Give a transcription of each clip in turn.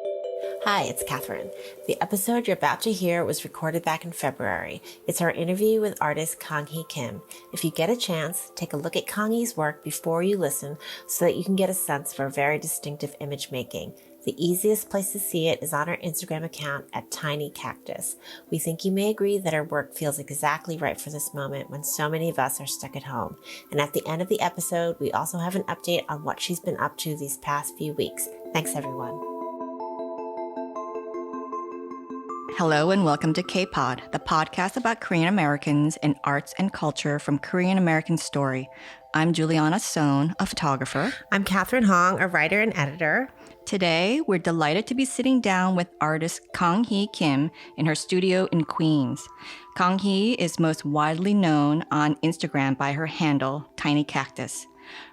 Hi, it's Catherine. The episode you're about to hear was recorded back in February. It's our interview with artist KangHee Kim. If you get a chance, take a look at Kanghee's work before you listen so that you can get a sense of her very distinctive image making. The easiest place to see it is on her Instagram account at Tiny Cactus. We think you may agree that her work feels exactly right for this moment when so many of us are stuck at home. And at the end of the episode, we also have an update on what she's been up to these past few weeks. Thanks, everyone. Hello and welcome to K-Pod, the podcast about Korean Americans and arts and culture from Korean American story. I'm Juliana Sohn, a photographer. I'm Catherine Hong, a writer and editor. Today, we're delighted to be sitting down with artist KangHee Kim in her studio in Queens. KangHee is most widely known on Instagram by her handle, Tiny Cactus.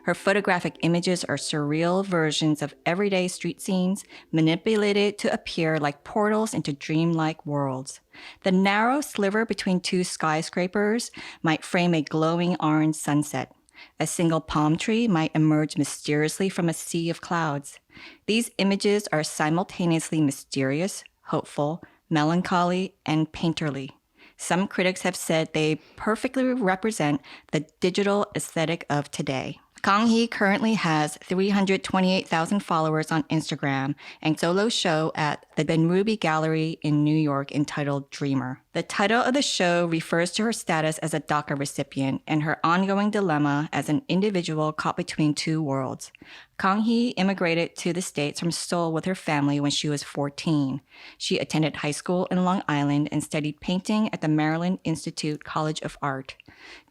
Her photographic images are surreal versions of everyday street scenes, manipulated to appear like portals into dreamlike worlds. The narrow sliver between two skyscrapers might frame a glowing orange sunset. A single palm tree might emerge mysteriously from a sea of clouds. These images are simultaneously mysterious, hopeful, melancholy, and painterly. Some critics have said they perfectly represent the digital aesthetic of today. KangHee currently has 328,000 followers on Instagram and solo show at the Ben Ruby Gallery in New York entitled Dreamer. The title of the show refers to her status as a DACA recipient and her ongoing dilemma as an individual caught between two worlds. KangHee immigrated to the States from Seoul with her family when she was 14. She attended high school in Long Island and studied painting at the Maryland Institute College of Art.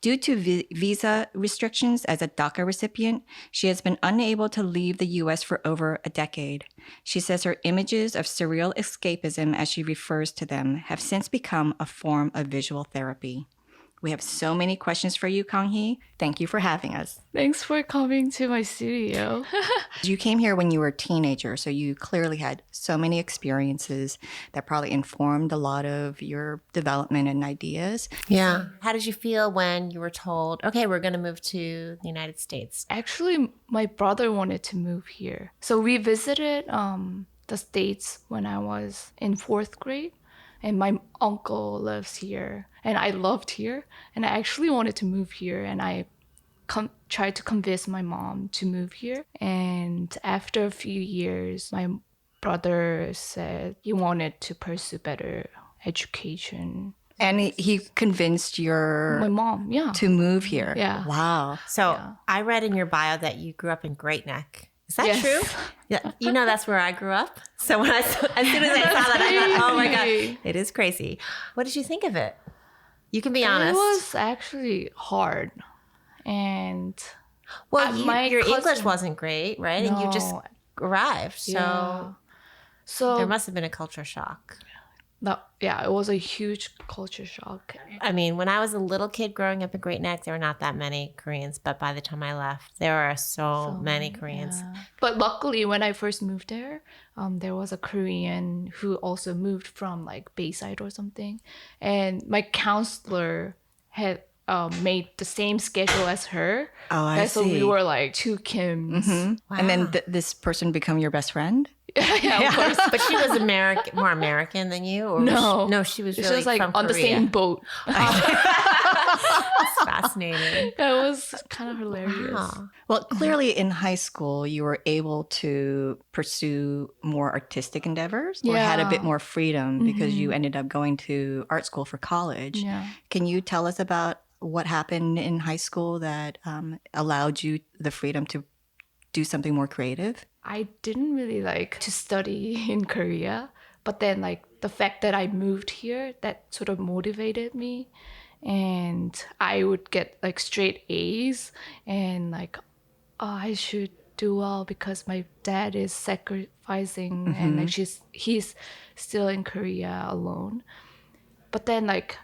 Due to visa restrictions as a DACA recipient, she has been unable to leave the U.S. for over a decade. She says her images of surreal escapism, as she refers to them, have since become a form of visual therapy. We have so many questions for you, KangHee. Thank you for having us. Thanks for coming to my studio. You came here when you were a teenager, so you clearly had so many experiences that probably informed a lot of your development and ideas. Yeah. How did you feel when you were told, okay, we're going to move to the United States? Actually, my brother wanted to move here. So we visited the States when I was in 4th grade. And my uncle lives here. And I loved here. And I actually wanted to move here. And I tried to convince my mom to move here. And after a few years, my brother said he wanted to pursue better education. And he convinced My mom, yeah. to move here. Yeah. Wow. So Yeah. I read in your bio that you grew up in Great Neck. Is that Yes. true? Yeah, you know that's where I grew up. So when as soon as I saw that, I thought, oh my God, it is crazy. What did you think of it? You can be honest. It was actually hard. And well, your cousin- English wasn't great, right? And you just No. arrived. So Yeah. So there must have been a culture shock. it was a huge culture shock. I mean, when I was a little kid growing up in Great Neck, there were not that many Koreans. But by the time I left, there were so many Koreans. Yeah. But luckily, when I first moved there was a Korean who also moved from like Bayside or something. And my counselor had made the same schedule as her. Oh, I and so see. we were like two Kims. Wow. And then this person become your best friend? Yeah, of course. But she was more American than you? Or No. she was She really was like from on the Korea. same boat. That's fascinating. That was kind of hilarious. Wow. Well, clearly in high school, you were able to pursue more artistic endeavors or had a Yeah. bit more freedom because you ended up going to art school for college. Yeah. Can you tell us about what happened in high school that allowed you the freedom to do something more creative? I didn't really like to study in Korea, but then like the fact that I moved here, that sort of motivated me. And I would get like straight A's and like, oh, I should do well because my dad is sacrificing and like he's still in Korea alone. But then like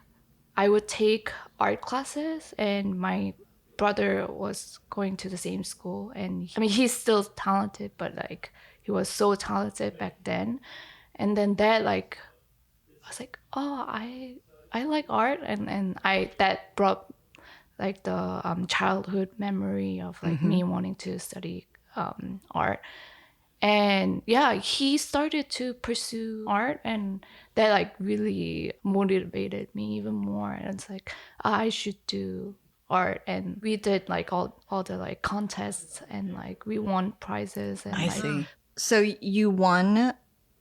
I would take art classes and my brother was going to the same school, and I mean he's still talented, but like he was so talented back then. And then that like I was like, oh, I like art, and that brought like the childhood memory of like me wanting to study art. And yeah, he started to pursue art, and that like really motivated me even more. And it's like, I should do art. And we did like all the like contests, and like we won prizes, and I like see. So you won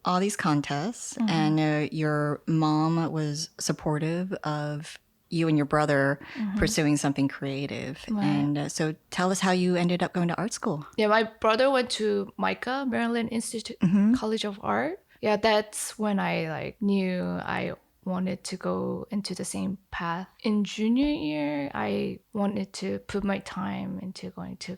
all these contests, and your mom was supportive of you and your brother pursuing something creative. And so tell us how you ended up going to art school. yeah, my brother went to MICA, Maryland Institute College of Art. Yeah, that's when I like knew I wanted to go into the same path. In junior year, I wanted to put my time into going to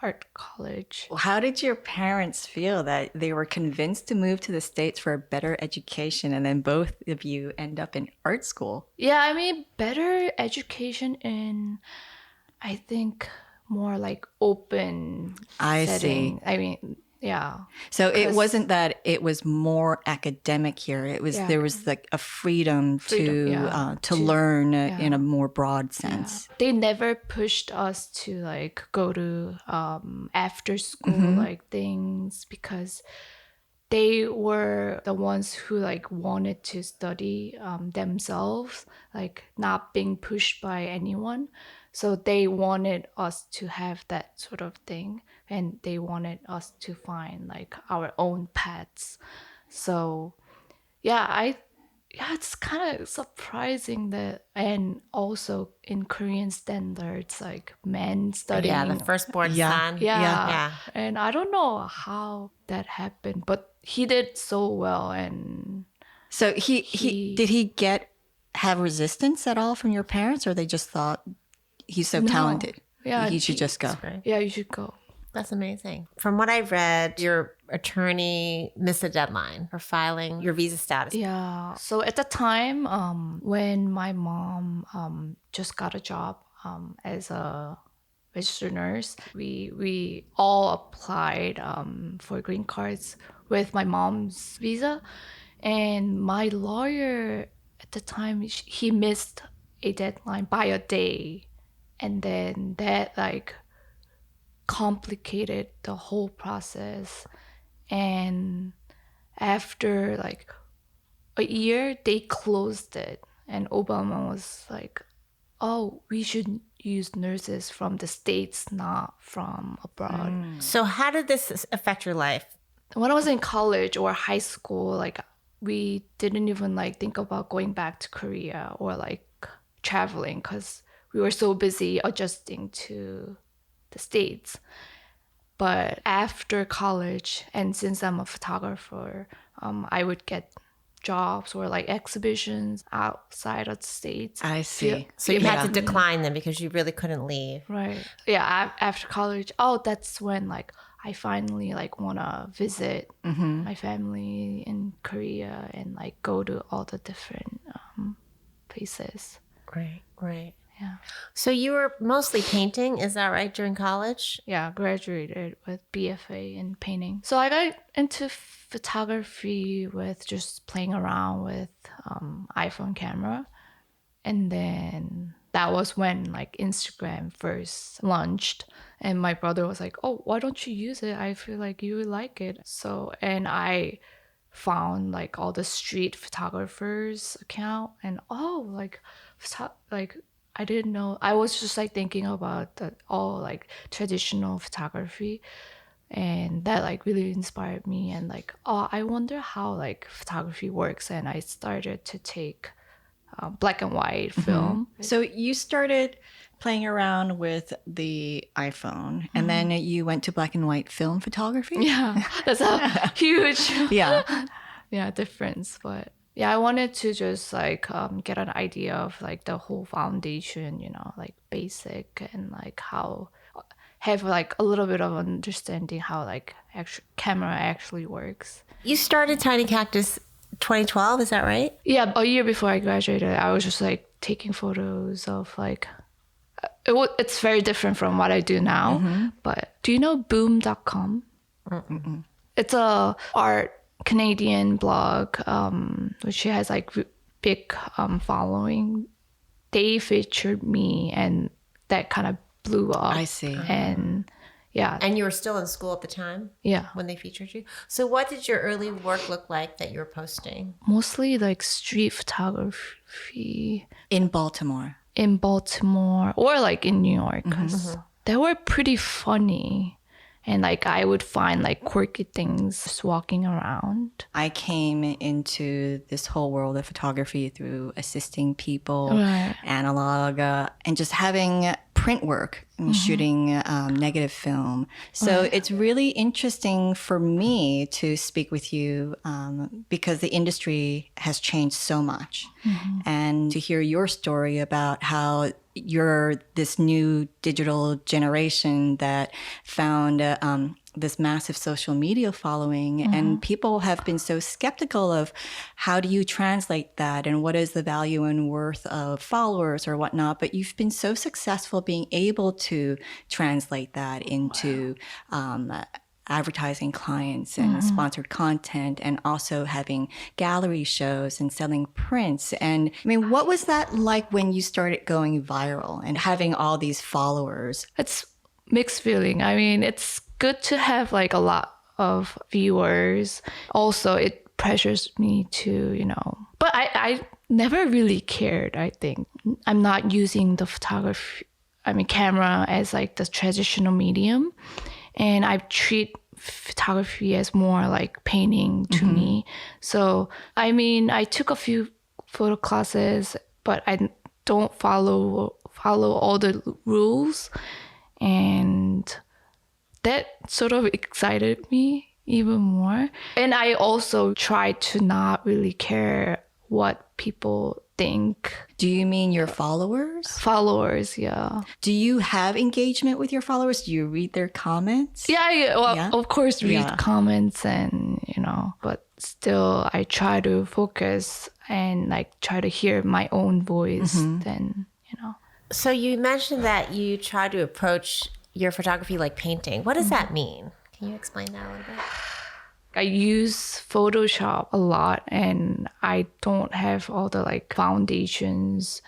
art college. How did your parents feel that they were convinced to move to the States for a better education, and then both of you end up in art school? Yeah, I mean, better education in, I think, more like open I setting. see. I mean, yeah. So it wasn't that it was more academic here. It was there was like a freedom to learn in a more broad sense. They never pushed us to like go to after school like things, because they were the ones who like wanted to study themselves, like not being pushed by anyone. So they wanted us to have that sort of thing, and they wanted us to find like our own paths. So yeah, it's kind of surprising that, and also in Korean standards, like men studying. Yeah, the firstborn son. Yeah. And I don't know how that happened, but he did so well. And So he did he have resistance at all from your parents, or they just thought he's so talented? Yeah, he should just go. yeah, you should go. That's amazing. From what I've read, your attorney missed a deadline for filing your visa status. Yeah. So at the time, when my mom just got a job as a registered nurse, we all applied for green cards with my mom's visa, and my lawyer at the time, he missed a deadline by a day, and then that like complicated the whole process. And after like a year, they closed it, and Obama was like, oh, we should use nurses from the States, not from abroad. So how did this affect your life? When I was in college or high school, like we didn't even like think about going back to Korea or like traveling, because we were so busy adjusting to the States. But after college, and since I'm a photographer, I would get jobs or like exhibitions outside of the States. I see. So you had to decline them because you really couldn't leave. Right. Yeah, after college, that's when like I finally like want to visit my family in Korea and like go to all the different places. Right. Yeah. So you were mostly painting, is that right, during college? Yeah, graduated with BFA in painting. So I got into photography with just playing around with iPhone camera. And then that was when like Instagram first launched. And my brother was like, oh, why don't you use it? I feel like you would like it. So, and I found like all the street photographers account, and I didn't know. I was just like thinking about all like traditional photography, and that like really inspired me. And like, I wonder how like photography works. And I started to take black and white film. So you started playing around with the iPhone, and then you went to black and white film photography? Yeah, that's a huge Yeah. difference. But yeah, I wanted to just like get an idea of like the whole foundation, like basic, and like how have like a little bit of understanding how like camera actually works. You started Tiny Cactus 2012, is that right? Yeah, a year before I graduated, I was just like taking photos of like it's very different from what I do now. But do you know boom.com? It's a art Canadian blog, which has like big following. They featured me, and that kind of blew up. I see. And yeah. And you were still in school at the time Yeah. when they featured you. So what did your early work look like that you were posting? Mostly like street photography In Baltimore. in Baltimore or like in New York, because they were pretty funny. And like I would find like quirky things just walking around. I came into this whole world of photography through assisting people, Right. analog, and just having print work and shooting negative film. So it's really interesting for me to speak with you because the industry has changed so much. And to hear your story about how you're this new digital generation that found this massive social media following, and people have been so skeptical of how do you translate that and what is the value and worth of followers or whatnot. But you've been so successful being able to translate that into advertising clients and sponsored content, and also having gallery shows and selling prints. And I mean, what was that like when you started going viral and having all these followers? It's mixed feeling. I mean, it's good to have like a lot of viewers. Also, it pressures me to, but I never really cared, I think. I'm not using the camera as like the traditional medium. And I treat photography as more like painting to me. So, I mean, I took a few photo classes, but I don't follow all the rules. And that sort of excited me even more. And I also try to not really care what people think. Do you mean your followers? Followers, yeah. Do you have engagement with your followers? Do you read their comments? Yeah, of course, read comments and, but still I try to focus and like try to hear my own voice then, So you mentioned that you try to approach your photography like painting. What does that mean? Can you explain that a little bit? I use Photoshop a lot, and I don't have all the like foundations,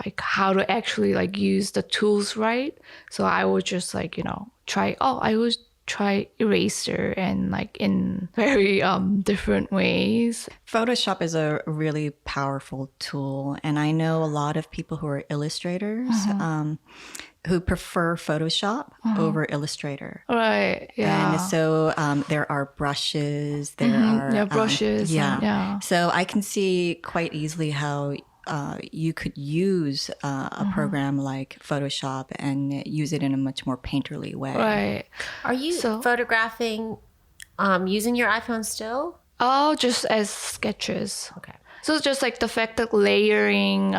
like how to actually like use the tools right. So I would just like, I would try eraser and like in very different ways. Photoshop is a really powerful tool. And I know a lot of people who are illustrators who prefer Photoshop over Illustrator. Right, yeah. And so there are brushes, there are... brushes. yeah. So I can see quite easily how you could use a program like Photoshop and use it in a much more painterly way. Right. Are you photographing using your iPhone still? Oh, just as sketches. Okay. So it's just like the fact that layering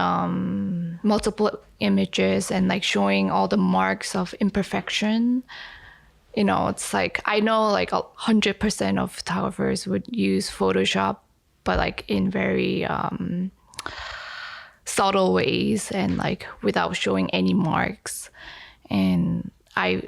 multiple images and like showing all the marks of imperfection, it's like, I know like 100% of photographers would use Photoshop, but like in very subtle ways and like without showing any marks. And I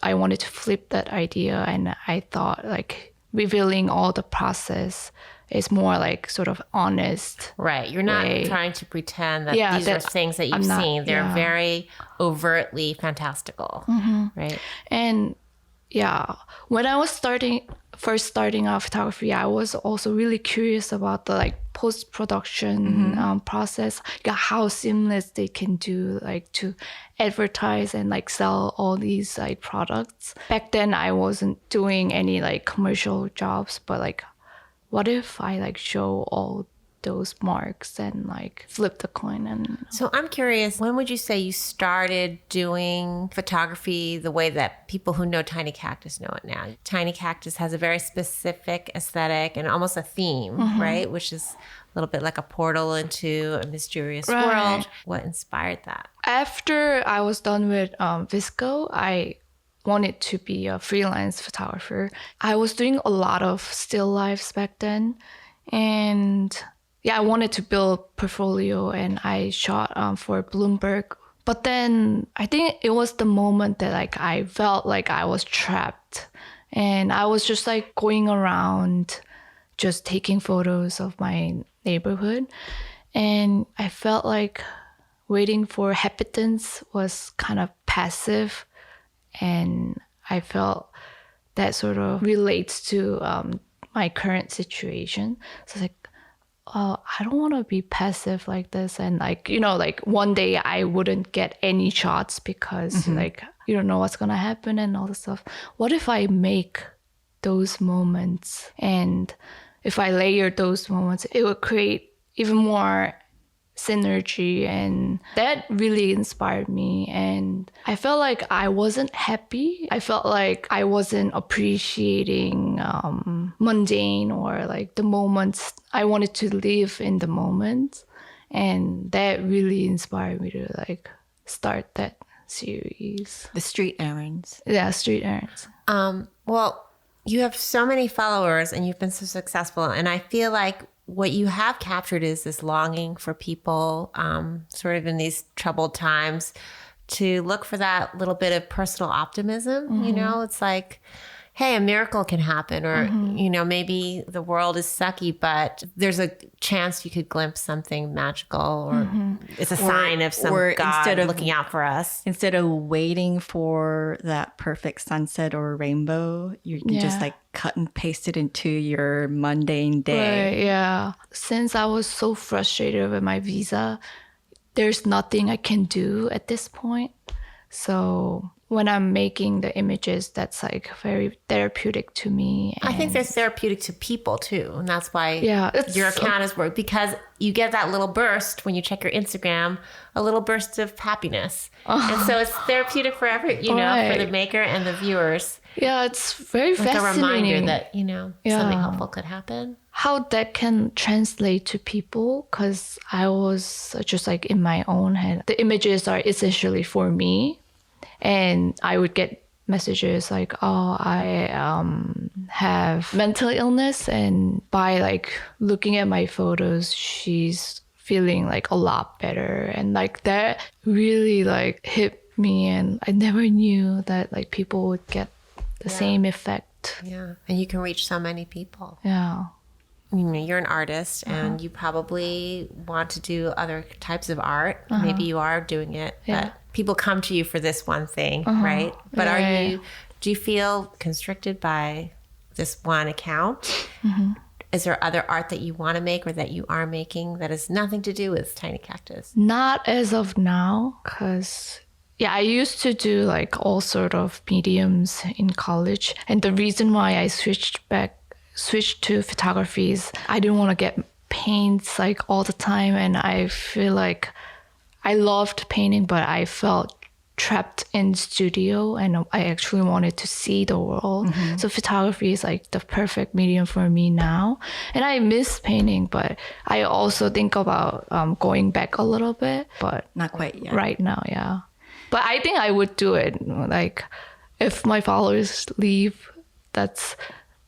wanted to flip that idea, and I thought like revealing all the process is more like sort of honest. Right. You're not trying to pretend that these are things that you've seen. They're very overtly fantastical. Right. And when I was first starting out photography, I was also really curious about the like post-production process, how seamless they can do like to advertise and like sell all these like products. Back then I wasn't doing any like commercial jobs, but like what if I like show all those marks and like flip the coin? And so I'm curious, when would you say you started doing photography the way that people who know Tiny Cactus know it now? Tiny Cactus has a very specific aesthetic and almost a theme, right? Which is a little bit like a portal into a mysterious world. What inspired that? After I was done with Visco, I wanted to be a freelance photographer. I was doing a lot of still lifes back then, and I wanted to build portfolio, and I shot for Bloomberg. But then I think it was the moment that like I felt like I was trapped, and I was just like going around just taking photos of my neighborhood, and I felt like waiting for happenstance was kind of passive, and I felt that sort of relates to my current situation. So it's like, oh, I don't want to be passive like this. And like, you know, like one day I wouldn't get any shots because like, you don't know what's going to happen and all this stuff. What if I make those moments, and if I layer those moments, it would create even more synergy, and that really inspired me. And I felt like I wasn't happy. I felt like I wasn't appreciating mundane or like the moments. I wanted to live in the moment, and that really inspired me to like start that series. The street errands. Yeah, street errands. Well, you have so many followers and you've been so successful. And I feel like what you have captured is this longing for people sort of in these troubled times to look for that little bit of personal optimism. You know, it's like, hey, a miracle can happen, or, you know, maybe the world is sucky, but there's a chance you could glimpse something magical, or it's a sign of some God looking out for us. Instead of waiting for that perfect sunset or rainbow, you can just like cut and paste it into your mundane day. Right, yeah. Since I was so frustrated with my visa, there's nothing I can do at this point. So when I'm making the images, that's like very therapeutic to me. I think they're therapeutic to people too. And that's why your so account is work, because you get that little burst when you check your Instagram, a little burst of happiness. And so it's therapeutic for for the maker and the viewers. Yeah, it's very like fascinating. a reminder that, something helpful could happen. How that can translate to people, because I was just like in my own head. The images are essentially for me. And I would get messages like, oh, I have mental illness. And by like looking at my photos, she's feeling like a lot better. And like that really like hit me. And I never knew that like people would get the same effect. Yeah. And you can reach so many people. Yeah. You're an artist and you probably want to do other types of art. Maybe you are doing it, but people come to you for this one thing, right? But do you feel constricted by this one account? Is there other art that you want to make or that you are making that has nothing to do with Tiny Cactus? Not as of now, because I used to do like all sort of mediums in college. And the reason why I switched to photography is I didn't want to get paints like all the time. And I feel like I loved painting, but I felt trapped in studio and I actually wanted to see the world. So photography is like the perfect medium for me now. And I miss painting, but I also think about going back a little bit, but not quite yet. Right now, yeah. But I think I would do it. Like if my followers leave, that's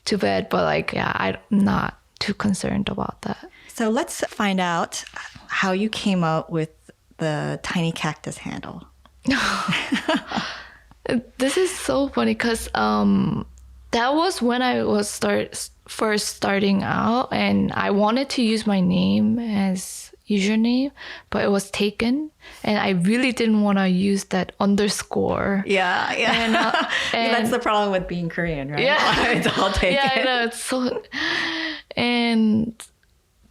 too bad. But like, I'm not too concerned about that. So let's find out how you came up with the Tiny Cactus handle. This is so funny because that was when I was first starting out, and I wanted to use my name as username, but it was taken, and I really didn't want to use that underscore. Yeah. And that's the problem with being Korean, right? Yeah, it's all taken. Yeah, I know, it's so. And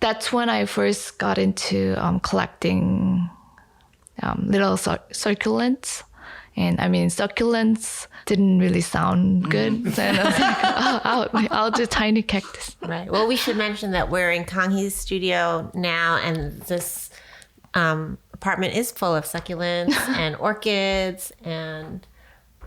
that's when I first got into collecting little succulents. And I mean, succulents didn't really sound good. So I was like, I'll do tiny cactus. Right. Well, we should mention that we're in KangHee's studio now, and this apartment is full of succulents and orchids and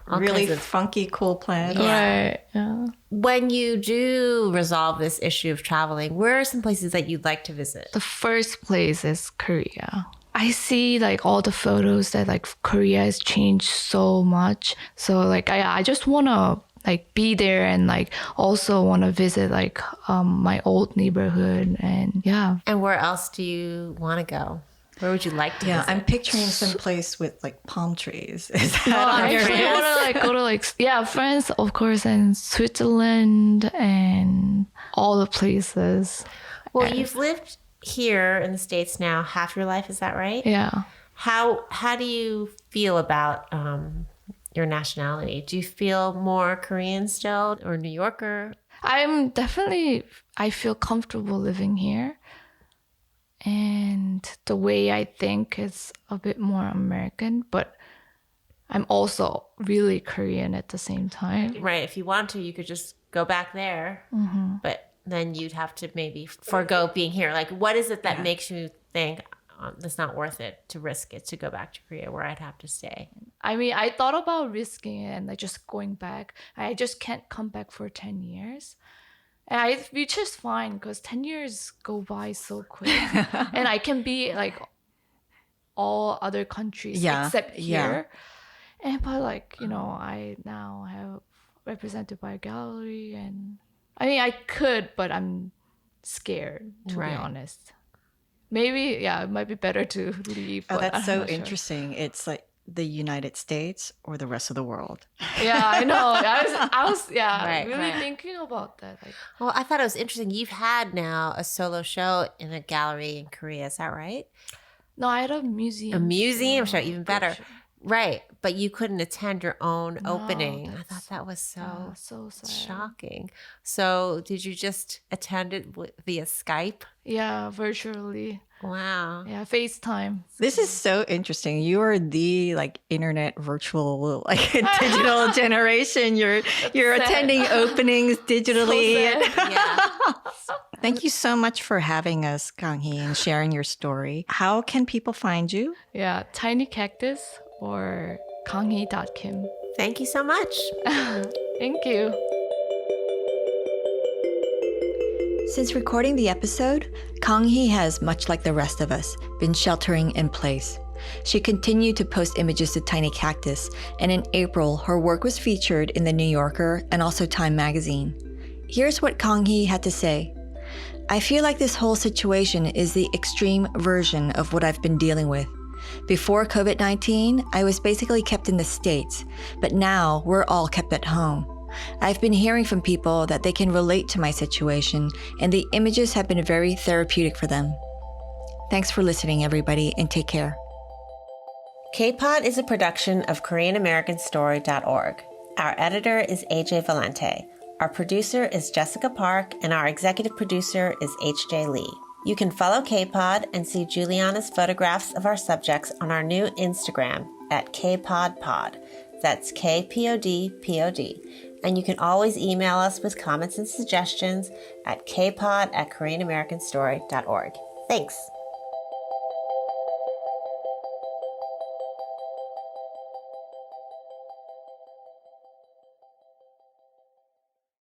all really kinds of funky, cool plants. Right. Yeah. When you do resolve this issue of traveling, where are some places that you'd like to visit? The first place is Korea. I see like all the photos that like Korea has changed so much. So like I just want to like be there, and like also want to visit like my old neighborhood, and yeah. And where else do you want to go? Where would you like to visit? I'm picturing some place with like palm trees. Is that I actually want to like go to France, of course, and Switzerland and all the places. Well, you've lived here in the States now half your life, is that right? Yeah. How do you feel about your nationality? Do you feel more Korean still or New Yorker? I feel comfortable living here. And the way I think is a bit more American, but I'm also really Korean at the same time. Right. If you want to, you could just go back there. But then you'd have to maybe forego being here. Like, what is it that makes you think it's not worth it to risk it to go back to Korea where I'd have to stay? I mean, I thought about risking it and like just going back. I just can't come back for 10 years. Which is fine because 10 years go by so quick. And I can be like all other countries except here. But like, I now have represented by a gallery and I mean, I could, but I'm scared to be honest. Maybe, it might be better to leave. Oh, but that's I'm so not sure. interesting. It's like the United States or the rest of the world. Yeah, I know. I was Right. thinking about that. Like, Well, I thought it was interesting. You've had now a solo show in a gallery in Korea. Is that right? no, I had a museum. A museum show, even better. Show. Right. But you couldn't attend your own No, opening. I that's- thought that was so so sad. shocking. So did you just attend it via Skype? Yeah, virtually. Wow. Yeah, FaceTime. This is so interesting. You are the like internet virtual like digital generation. You're sad. attending openings digitally. So sad. Yeah. Thank you so much for having us, Kang-hee, and sharing your story. How can people find you? Yeah, Tiny Cactus or KangHee.Kim. Thank you so much. Thank you. Since recording the episode, Kang-hee has, much like the rest of us, been sheltering in place. She continued to post images to Tiny Cactus, and in April, her work was featured in The New Yorker and also Time magazine. Here's what Kang-hee had to say. I feel like this whole situation is the extreme version of what I've been dealing with. Before COVID-19, I was basically kept in the States, but now we're all kept at home. I've been hearing from people that they can relate to my situation, and the images have been very therapeutic for them. Thanks for listening, everybody, and take care. K-Pod is a production of KoreanAmericanStory.org. Our editor is AJ Valente. Our producer is Jessica Park, and our executive producer is HJ Lee. You can follow K-Pod and see Juliana's photographs of our subjects on our new Instagram at KPodPod. That's KPODPOD. And you can always email us with comments and suggestions at kpod@KoreanAmericanStory.org. Thanks.